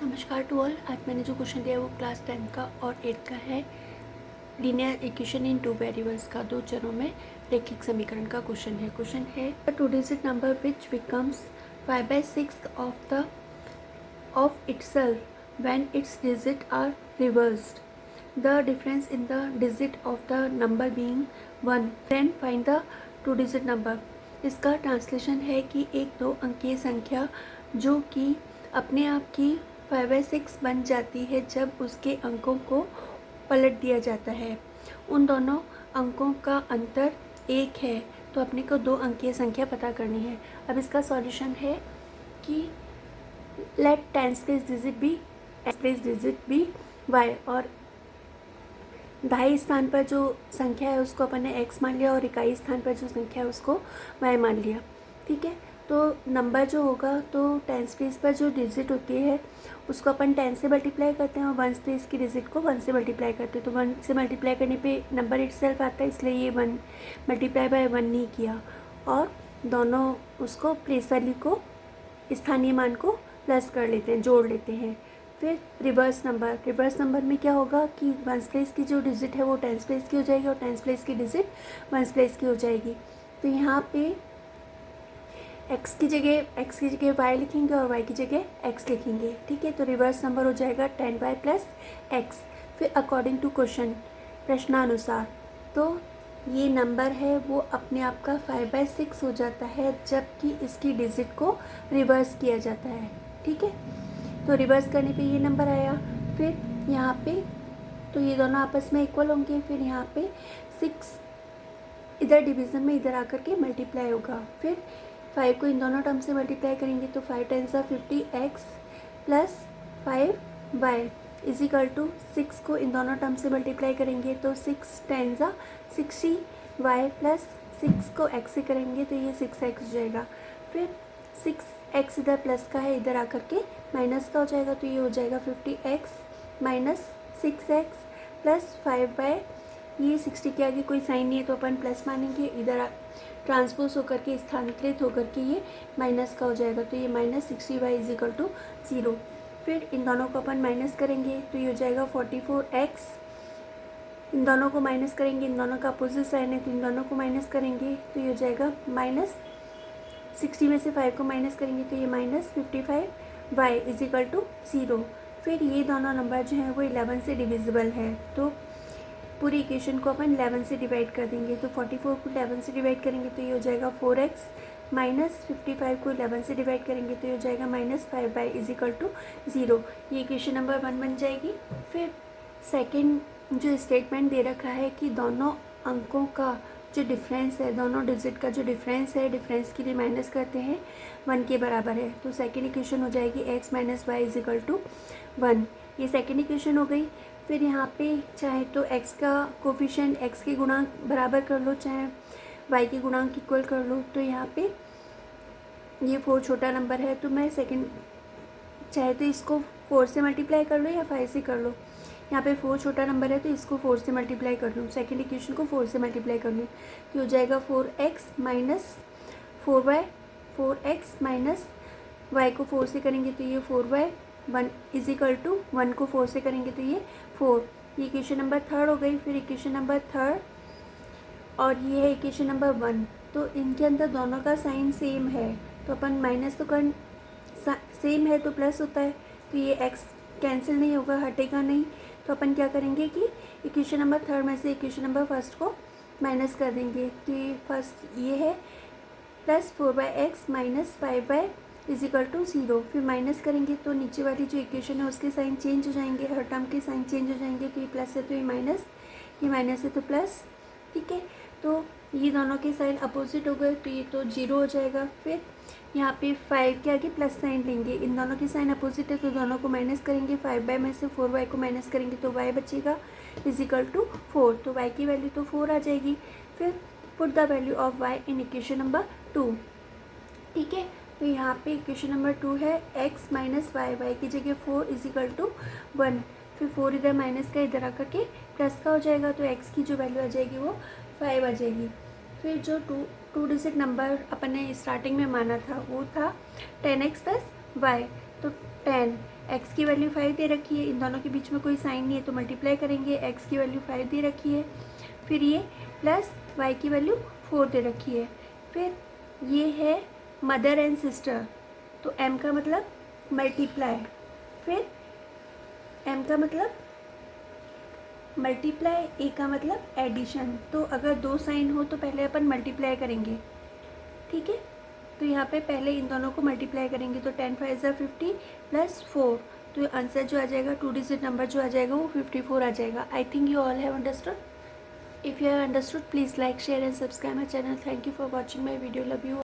नमस्कार to all. आज मैंने जो क्वेश्चन दिया है वो क्लास 10 का और 8 का है। Linear equation in two variables का, दो चरों में रैखिक समीकरण का क्वेश्चन है। क्वेश्चन है two digit number which becomes 5/6 of itself when its digit are reversed, the difference in the digit of the number being 1, then find the two digit number. इसका ट्रांसलेशन है कि एक दो अंकीय संख्या जो कि अपने आप की 5/6 बन जाती है जब उसके अंकों को पलट दिया जाता है, उन दोनों अंकों का अंतर 1 है, तो अपने को दो अंकीय संख्या पता करनी है। अब इसका सॉल्यूशन है कि let tens place digit be y, और दहाई स्थान पर जो संख्या है उसको अपन ने x मान लिया और इकाई स्थान पर जो संख्या है उसको y मान लिया। ठीक है, तो नंबर जो होगा तो टेंस प्लेस पर जो डिजिट होती है उसको अपन 10 से मल्टीप्लाई करते हैं और वंस प्लेस की डिजिट को 1 से मल्टीप्लाई करते हैं। तो 1 से मल्टीप्लाई करने पे नंबर इटसेल्फ आता है, इसलिए ये 1 मल्टीप्लाई बाय 1 नहीं किया और दोनों उसको प्लेस वैल्यू को, स्थानीय मान को प्लस कर लेते हैं, जोड़ लेते हैं। फिर रिवर्स नंबर में क्या होगा कि वंस प्लेस की जो डिजिट है वो टेंस प्लेस की हो जाएगी और टेंस प्लेस की डिजिट वंस प्लेस की हो जाएगी। तो यहाँ पे x की जगह y लिखेंगे और y की जगह x लिखेंगे। ठीक है, तो रिवर्स नंबर हो जाएगा 10y प्लस x। फिर अकॉर्डिंग टू क्वेश्चन, प्रश्नानुसार, तो ये नंबर है वो अपने आप का 5/6 हो जाता है जबकि इसकी डिजिट को रिवर्स किया जाता है। ठीक है, तो रिवर्स करने पे ये नंबर आया। फिर यहाँ पे तो ये दोनों आपस में इक्वल होंगे। फिर यहाँ पे 6 इधर डिवीज़न में इधर आकर के मल्टीप्लाई होगा। फिर 5 को इन दोनों टर्म से मल्टीप्लाई करेंगे तो 5 × 50x plus 5y is equal to 6 को इन दोनों टर्म से मल्टीप्लाई करेंगे तो 6 × 60y प्लस 6 को x से करेंगे तो ये 6x हो जाएगा। फिर 6x इधर प्लस का है, इधर आकर के माइनस का हो जाएगा तो ये हो जाएगा 50x minus 6x plus 5y। ये 60 के आगे कोई साइन नहीं है तो अपन प्लस मानेंगे, इधर ट्रांसपोज होकर के स्थानांतरित होकर के ये माइनस का हो जाएगा तो ये minus 60y is equal to 0। फिर इन दोनों को अपन माइनस करेंगे तो ये हो जाएगा 44x। इन दोनों को माइनस करेंगे, इन दोनों का अपोजिट साइन है तो इन दोनों को माइनस करेंगे तो ये हो जाएगा माइनस 60 में से 5 को माइनस करेंगे तो ये minus 55y is equal to 0। फिर ये दोनों नंबर जो हैं वो 11 से डिविजिबल है, तो पूरी इक्वेशन को अपन 11 से डिवाइड कर देंगे। तो 44 को 11 से डिवाइड करेंगे तो ये हो जाएगा 4x माइनस 55 को 11 से डिवाइड करेंगे तो ये हो जाएगा minus 5y is equal to 0। ये इक्वेशन नंबर 1 बन जाएगी। फिर सेकंड जो स्टेटमेंट दे रखा है कि दोनों अंकों का जो डिफरेंस है, दोनों डिजिट का जो डिफरेंस है, डिफरेंस के लिए माइनस करते हैं 1 के बराबर है, तो सेकेंड इक्वेशन हो जाएगी x minus y is equal to 1। ये सेकेंड इक्वेशन हो गई। फिर यहाँ पे चाहे तो x का कोफिशिएंट x के गुणांक बराबर कर लो, चाहे y के गुणांक इक्वल कर लो। तो यहाँ पे ये 4 छोटा नंबर है तो मैं सेकेंड चाहे तो इसको 4 से मल्टीप्लाई कर लो या 5 से कर लो। यहाँ पे 4 छोटा नंबर है तो इसको 4 से मल्टीप्लाई कर लूँ, सेकेंड इक्वेशन को 4 से मल्टीप्लाई कर लूँ तो हो जाएगा 4x minus 4y। 4x minus y को 4 से करेंगे तो ये 4y 1 इज इक्वल टू 1 को 4 से करेंगे तो ये 4। ये इक्वेशन नंबर 3 हो गई। फिर इक्वेशन नंबर 3 और ये है इक्वेशन नंबर 1, तो इनके अंदर दोनों का साइन सेम है तो अपन माइनस तो कर सेम है तो प्लस होता है तो ये x कैंसिल नहीं होगा, हटेगा नहीं। तो अपन क्या करेंगे कि इक्वेशन नंबर 3 में से इक्वेशन नंबर 1 को माइनस कर देंगे तो ये फर्स्ट ये है plus 4x minus 5y is equal to 0। फिर माइनस करेंगे तो नीचे वाली जो इक्वेशन है उसके साइन चेंज हो जाएंगे, हर टर्म के साइन चेंज हो जाएंगे। तो ये प्लस है तो ये माइनस है तो प्लस। ठीक है, तो ये दोनों के साइन अपोजिट हो गए तो ये तो 0 हो जाएगा। फिर यहाँ पे 5 के आगे प्लस साइन लेंगे, इन दोनों के साइन अपोजिट है तो दोनों को माइनस करेंगे। 5y में से 4y को माइनस करेंगे तो y बचेगा इज इक्वल टू 4, तो y की वैल्यू तो 4 आ जाएगी। फिर put the value of y in equation number 2। ठीक है, तो यहाँ पे इक्वेशन नंबर 2 है x माइनस y की जगह 4 इज इक्वल टू 1। फिर 4 इधर माइनस का इधर आकर के प्लस का हो जाएगा तो x की जो वैल्यू आ जाएगी वो 5 आ जाएगी। फिर जो टू डिजिट नंबर अपन ने स्टार्टिंग में माना था वो था 10x प्लस y, तो 10 एक्स की वैल्यू 5 दे रखी है, इन दोनों के बीच में कोई साइन नहीं है तो मल्टीप्लाई करेंगे, एक्स की वैल्यू 5 दे रखी है, फिर ये प्लस वाई की वैल्यू 4 दे रखी है, फिर ये है मदर एंड सिस्टर, तो एम का मतलब मल्टीप्लाई, फिर एम का मतलब मल्टीप्लाई, ए का मतलब एडिशन। तो अगर दो साइन हो तो पहले अपन मल्टीप्लाई करेंगे, ठीक है। तो यहाँ पे पहले इन दोनों को मल्टीप्लाई करेंगे, तो 10 5 ज़ा 50 प्लस 4, तो आंसर जो आ जाएगा 2 डिजिट नंबर जो आ जाएगा वो 54 आ जाएगा। I think you all have understood. If you have understood please like share and subscribe my channel. Thank you for watching my video. Love you.